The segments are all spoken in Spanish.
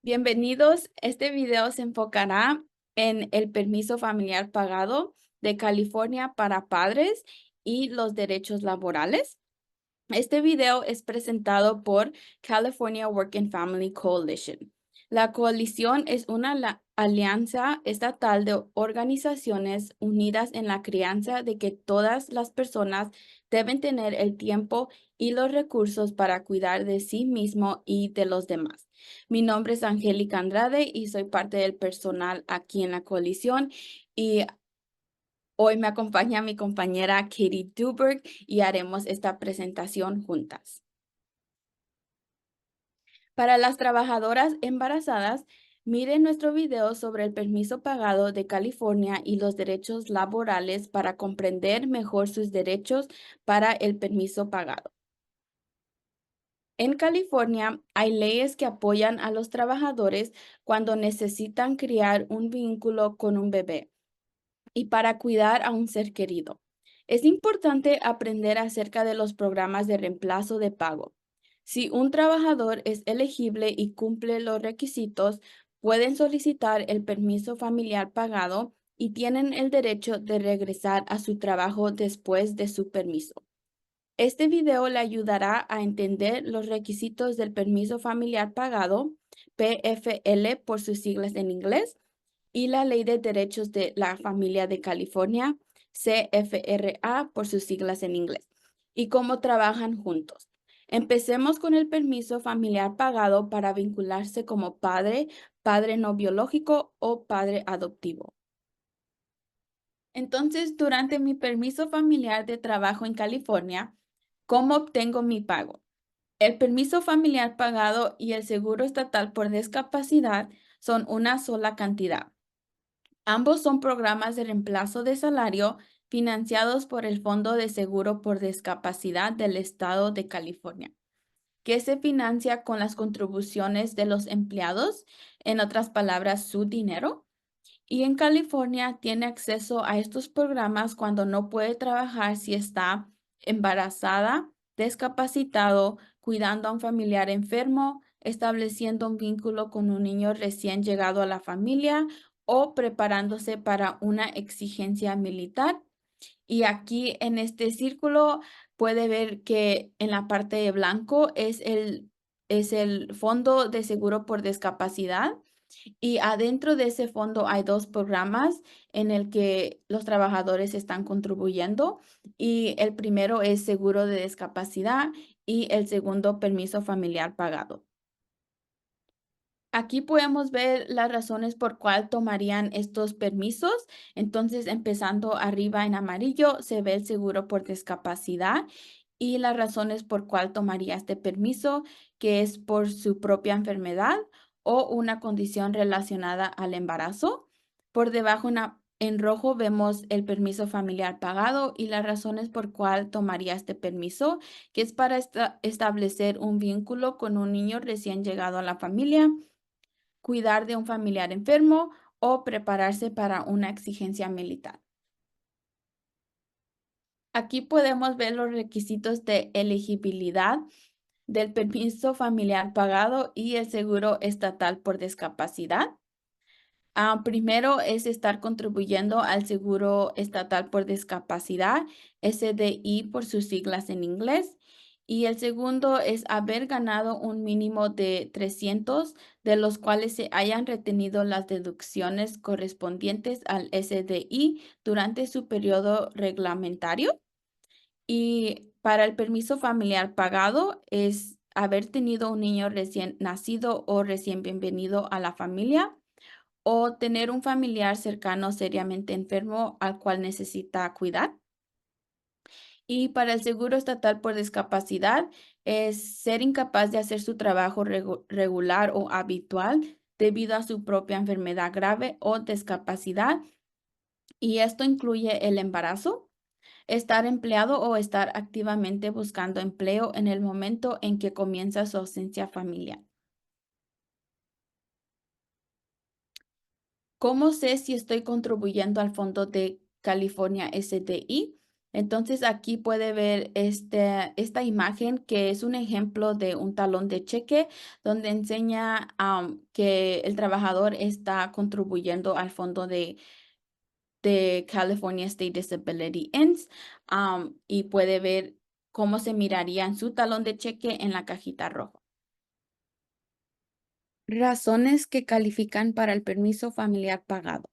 Bienvenidos. Este video se enfocará en el permiso familiar pagado de California para padres y los derechos laborales. Este video es presentado por California Work and Family Coalition. La coalición es una alianza estatal de organizaciones unidas en la creencia de que todas las personas deben tener el tiempo y los recursos para cuidar de sí mismo y de los demás. Mi nombre es Angélica Andrade y soy parte del personal aquí en la coalición y hoy me acompaña mi compañera Katie Duberg y haremos esta presentación juntas. Para las trabajadoras embarazadas, miren nuestro video sobre el permiso pagado de California y los derechos laborales para comprender mejor sus derechos para el permiso pagado. En California hay leyes que apoyan a los trabajadores cuando necesitan crear un vínculo con un bebé y para cuidar a un ser querido. Es importante aprender acerca de los programas de reemplazo de pago. Si un trabajador es elegible y cumple los requisitos, pueden solicitar el permiso familiar pagado y tienen el derecho de regresar a su trabajo después de su permiso. Este video le ayudará a entender los requisitos del permiso familiar pagado, PFL por sus siglas en inglés, y la Ley de Derechos de la Familia de California, CFRA por sus siglas en inglés, y cómo trabajan juntos. Empecemos con el permiso familiar pagado para vincularse como padre, padre no biológico o padre adoptivo. Entonces, durante mi permiso familiar de trabajo en California, ¿cómo obtengo mi pago? El permiso familiar pagado y el seguro estatal por discapacidad son una sola cantidad. Ambos son programas de reemplazo de salario financiados por el Fondo de Seguro por Discapacidad del Estado de California, que se financia con las contribuciones de los empleados, en otras palabras, su dinero. Y en California tiene acceso a estos programas cuando no puede trabajar si está embarazada, discapacitado, cuidando a un familiar enfermo, estableciendo un vínculo con un niño recién llegado a la familia o preparándose para una exigencia militar. Y aquí en este círculo puede ver que en la parte de blanco es el Fondo de Seguro por Discapacidad. Y adentro de ese fondo hay dos programas en el que los trabajadores están contribuyendo y el primero es seguro de discapacidad y el segundo permiso familiar pagado. Aquí podemos ver las razones por cuál tomarían estos permisos. Entonces, empezando arriba en amarillo, se ve el seguro por discapacidad y las razones por cuál tomaría este permiso, que es por su propia enfermedad o una condición relacionada al embarazo. Por debajo en rojo vemos el permiso familiar pagado y las razones por cuál tomaría este permiso, que es para establecer un vínculo con un niño recién llegado a la familia, cuidar de un familiar enfermo o prepararse para una exigencia militar. Aquí podemos ver los requisitos de elegibilidad del permiso familiar pagado y el seguro estatal por discapacidad. Primero es estar contribuyendo al seguro estatal por discapacidad, SDI por sus siglas en inglés. Y el segundo es haber ganado un mínimo de 300, de los cuales se hayan retenido las deducciones correspondientes al SDI durante su periodo reglamentario. Y para el permiso familiar pagado es haber tenido un niño recién nacido o recién bienvenido a la familia o tener un familiar cercano seriamente enfermo al cual necesita cuidar. Y para el seguro estatal por discapacidad es ser incapaz de hacer su trabajo regular o habitual debido a su propia enfermedad grave o discapacidad. Y esto incluye el embarazo, estar empleado o estar activamente buscando empleo en el momento en que comienza su ausencia familiar. ¿Cómo sé si estoy contribuyendo al Fondo de California SDI? Entonces aquí puede ver esta imagen que es un ejemplo de un talón de cheque donde enseña que el trabajador está contribuyendo al fondo de California State Disability Ins y puede ver cómo se miraría en su talón de cheque en la cajita roja. Razones que califican para el permiso familiar pagado.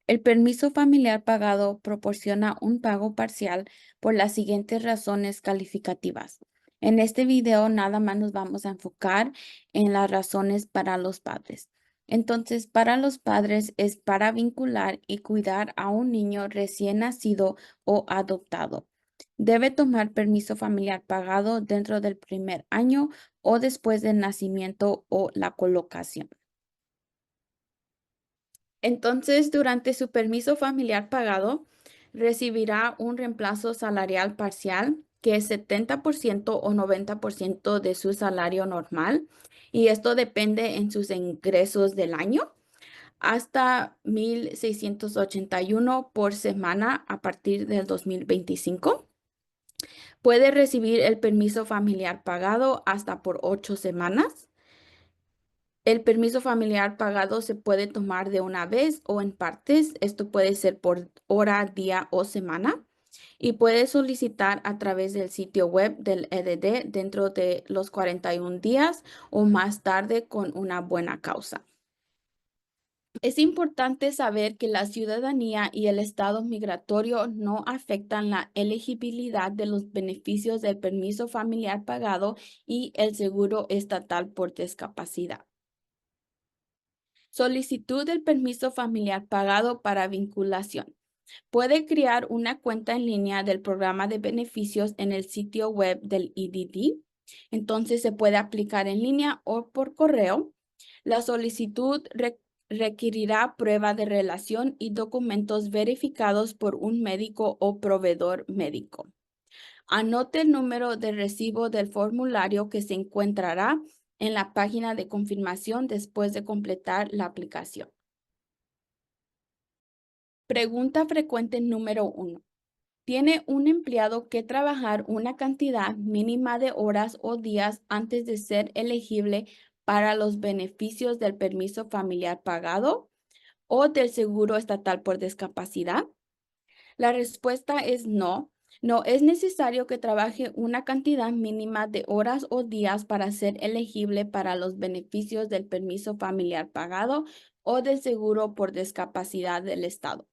El permiso familiar pagado proporciona un pago parcial por las siguientes razones calificativas. En este video nada más nos vamos a enfocar en las razones para los padres. Entonces, para los padres es para vincular y cuidar a un niño recién nacido o adoptado. Debe tomar permiso familiar pagado dentro del primer año o después del nacimiento o la colocación. Entonces, durante su permiso familiar pagado, recibirá un reemplazo salarial parcial que es 70% o 90% de su salario normal, y esto depende en sus ingresos del año, hasta 1,681 por semana a partir del 2025. Puede recibir el permiso familiar pagado hasta por 8 semanas. El permiso familiar pagado se puede tomar de una vez o en partes. Esto puede ser por hora, día o semana. Y puede solicitar a través del sitio web del EDD dentro de los 41 días o más tarde con una buena causa. Es importante saber que la ciudadanía y el estado migratorio no afectan la elegibilidad de los beneficios del permiso familiar pagado y el seguro estatal por discapacidad. Solicitud del permiso familiar pagado para vinculación. Puede crear una cuenta en línea del programa de beneficios en el sitio web del EDD. Entonces se puede aplicar en línea o por correo. La solicitud requerirá prueba de relación y documentos verificados por un médico o proveedor médico. Anote el número de recibo del formulario que se encontrará en la página de confirmación después de completar la aplicación. Pregunta frecuente número 1. ¿Tiene un empleado que trabajar una cantidad mínima de horas o días antes de ser elegible para los beneficios del permiso familiar pagado o del seguro estatal por discapacidad? La respuesta es no. No es necesario que trabaje una cantidad mínima de horas o días para ser elegible para los beneficios del permiso familiar pagado o del seguro por discapacidad del Estado.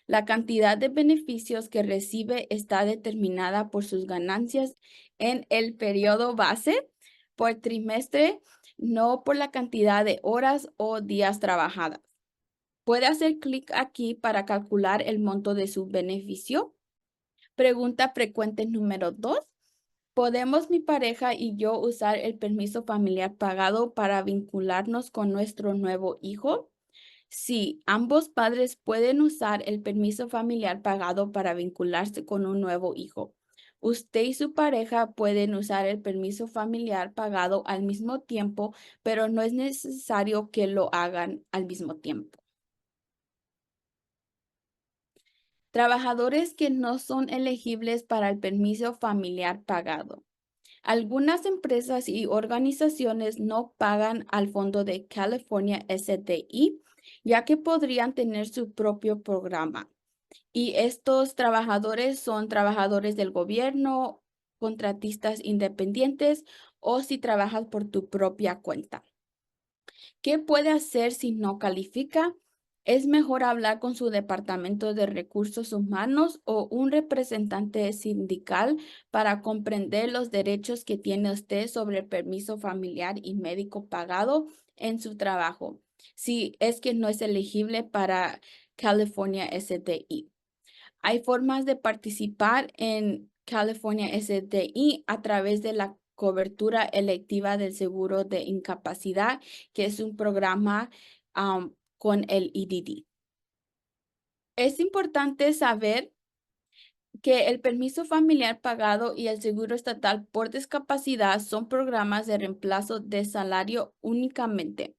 La cantidad de beneficios que recibe está determinada por sus ganancias en el periodo base por trimestre, no por la cantidad de horas o días trabajadas. Puede hacer clic aquí para calcular el monto de su beneficio. Pregunta frecuente número 2. ¿Podemos mi pareja y yo usar el permiso familiar pagado para vincularnos con nuestro nuevo hijo? Sí, ambos padres pueden usar el permiso familiar pagado para vincularse con un nuevo hijo. Usted y su pareja pueden usar el permiso familiar pagado al mismo tiempo, pero no es necesario que lo hagan al mismo tiempo. Trabajadores que no son elegibles para el permiso familiar pagado. Algunas empresas y organizaciones no pagan al fondo de California SDI, ya que podrían tener su propio programa. Y estos trabajadores son trabajadores del gobierno, contratistas independientes o si trabajas por tu propia cuenta. ¿Qué puede hacer si no califica? Es mejor hablar con su departamento de recursos humanos o un representante sindical para comprender los derechos que tiene usted sobre el permiso familiar y médico pagado en su trabajo, si es que no es elegible para California SDI. Hay formas de participar en California SDI a través de la cobertura electiva del seguro de incapacidad, que es un programa con el EDD. Es importante saber que el permiso familiar pagado y el seguro estatal por discapacidad son programas de reemplazo de salario únicamente.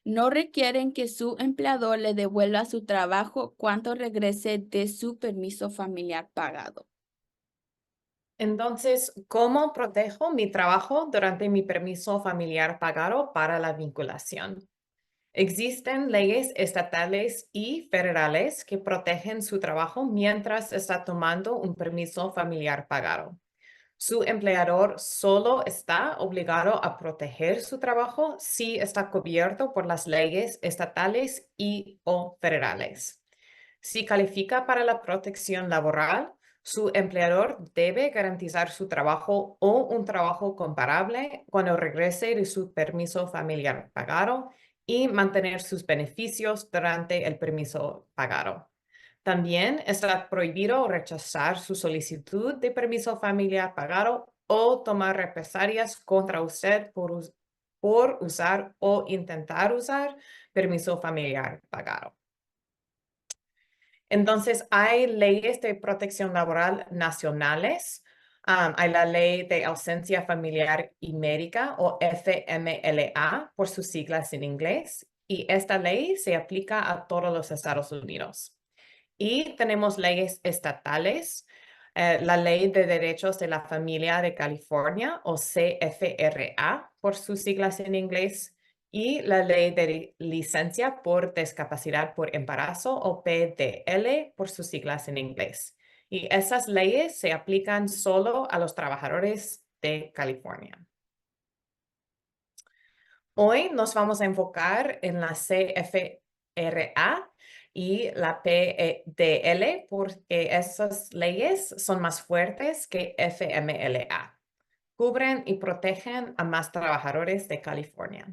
No requieren que su empleador le devuelva su trabajo cuando regrese de su permiso familiar pagado. Entonces, ¿cómo protejo mi trabajo durante mi permiso familiar pagado para la vinculación? Existen leyes estatales y federales que protegen su trabajo mientras está tomando un permiso familiar pagado. Su empleador solo está obligado a proteger su trabajo si está cubierto por las leyes estatales y o federales. Si califica para la protección laboral, su empleador debe garantizar su trabajo o un trabajo comparable cuando regrese de su permiso familiar pagado y mantener sus beneficios durante el permiso pagado. También está prohibido rechazar su solicitud de permiso familiar pagado o tomar represalias contra usted por usar o intentar usar permiso familiar pagado. Entonces, hay leyes de protección laboral nacionales. Hay la Ley de Ausencia Familiar y Médica o FMLA por sus siglas en inglés. Y esta ley se aplica a todos los Estados Unidos. Y tenemos leyes estatales, la Ley de Derechos de la Familia de California o CFRA por sus siglas en inglés y la Ley de Licencia por Discapacidad por Embarazo o PDL por sus siglas en inglés. Y esas leyes se aplican solo a los trabajadores de California. Hoy nos vamos a enfocar en la CFRA y la PDL porque esas leyes son más fuertes que FMLA. Cubren y protegen a más trabajadores de California.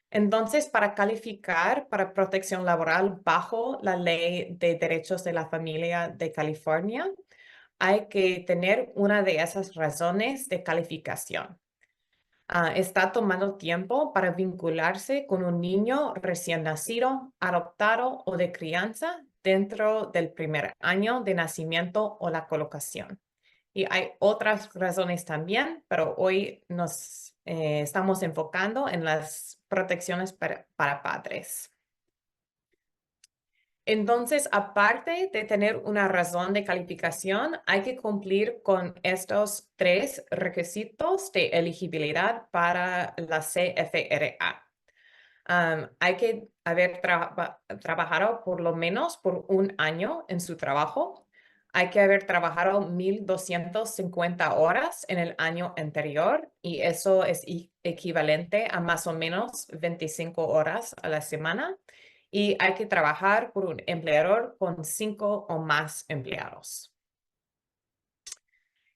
Entonces, para calificar para protección laboral bajo la Ley de Derechos de la Familia de California, hay que tener una de esas razones de calificación. Está tomando tiempo para vincularse con un niño recién nacido, adoptado o de crianza dentro del primer año de nacimiento o la colocación. Y hay otras razones también, pero hoy nos estamos enfocando en las protecciones para padres. Entonces, aparte de tener una razón de calificación, hay que cumplir con estos tres requisitos de elegibilidad para la CFRA. Hay que haber trabajado por lo menos por un año en su trabajo. Hay que haber trabajado 1,250 horas en el año anterior y eso es equivalente a más o menos 25 horas a la semana. Y hay que trabajar por un empleador con 5 o más empleados.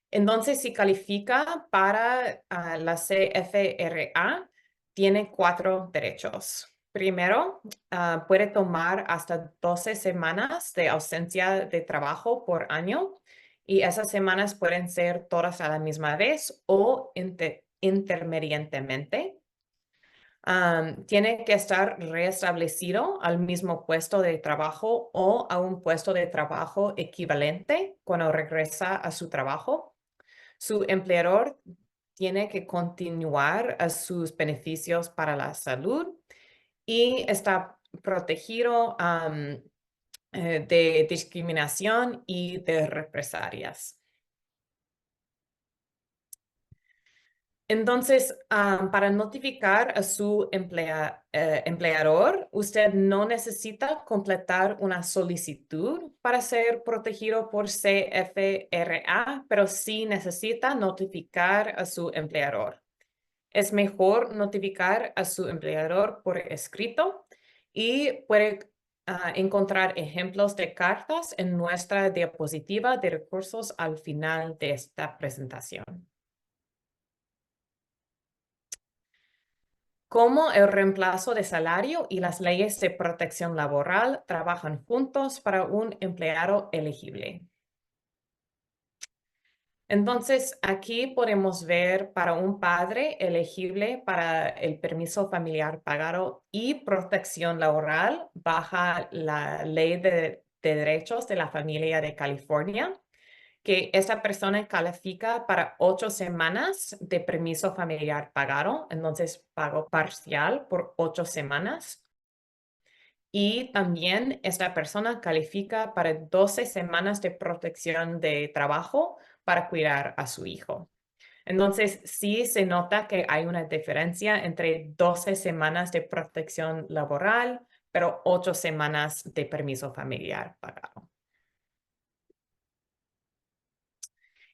Entonces, si califica para la CFRA, tiene 4 derechos. Primero, puede tomar hasta 12 semanas de ausencia de trabajo por año y esas semanas pueden ser todas a la misma vez o intermedientemente. Tiene que estar reestablecido al mismo puesto de trabajo o a un puesto de trabajo equivalente cuando regresa a su trabajo. Su empleador tiene que continuar a sus beneficios para la salud y está protegido de discriminación y de represalias. Entonces, para notificar a su empleador, usted no necesita completar una solicitud para ser protegido por CFRA, pero sí necesita notificar a su empleador. Es mejor notificar a su empleador por escrito y puede encontrar ejemplos de cartas en nuestra diapositiva de recursos al final de esta presentación. Cómo el reemplazo de salario y las leyes de protección laboral trabajan juntos para un empleado elegible. Entonces, aquí podemos ver para un padre elegible para el permiso familiar pagado y protección laboral bajo la Ley de Derechos de la Familia de California, que esa persona califica para 8 semanas de permiso familiar pagado, entonces pago parcial por 8 semanas. Y también esta persona califica para 12 semanas de protección de trabajo para cuidar a su hijo. Entonces, sí se nota que hay una diferencia entre 12 semanas de protección laboral, pero 8 semanas de permiso familiar pagado.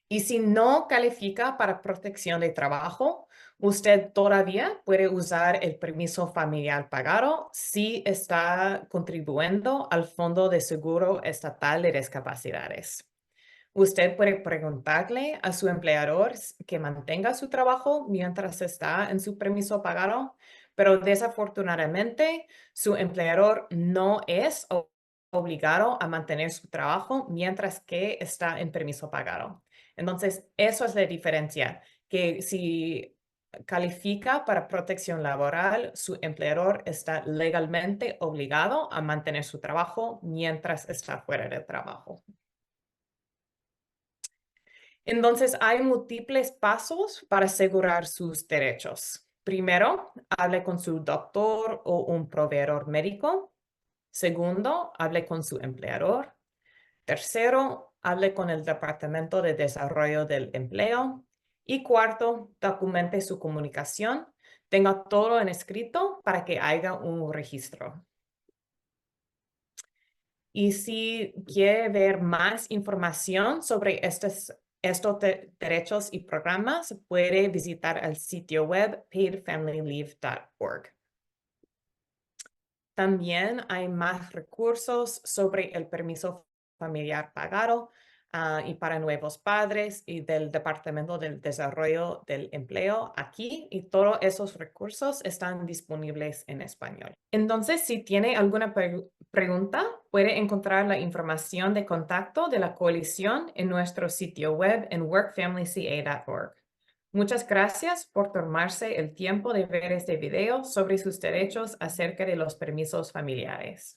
Y si no califica para protección de trabajo, usted todavía puede usar el permiso familiar pagado si está contribuyendo al Fondo de Seguro Estatal de Discapacidades. Usted puede preguntarle a su empleador que mantenga su trabajo mientras está en su permiso pagado, pero desafortunadamente su empleador no es obligado a mantener su trabajo mientras que está en permiso pagado. Entonces, eso es la diferencia, que si califica para protección laboral, su empleador está legalmente obligado a mantener su trabajo mientras está fuera de trabajo. Entonces, hay múltiples pasos para asegurar sus derechos. Primero, hable con su doctor o un proveedor médico. Segundo, hable con su empleador. Tercero, hable con el Departamento de Desarrollo del Empleo. Y cuarto, documente su comunicación. Tenga todo en escrito para que haya un registro. Y si quiere ver más información sobre estos derechos y programas, puede visitar el sitio web paidfamilyleave.org. También hay más recursos sobre el permiso familiar pagado y para nuevos padres y del Departamento del Desarrollo del Empleo aquí, y todos esos recursos están disponibles en español. Entonces, si tiene alguna pregunta, puede encontrar la información de contacto de la coalición en nuestro sitio web en workfamilyca.org. Muchas gracias por tomarse el tiempo de ver este video sobre sus derechos acerca de los permisos familiares.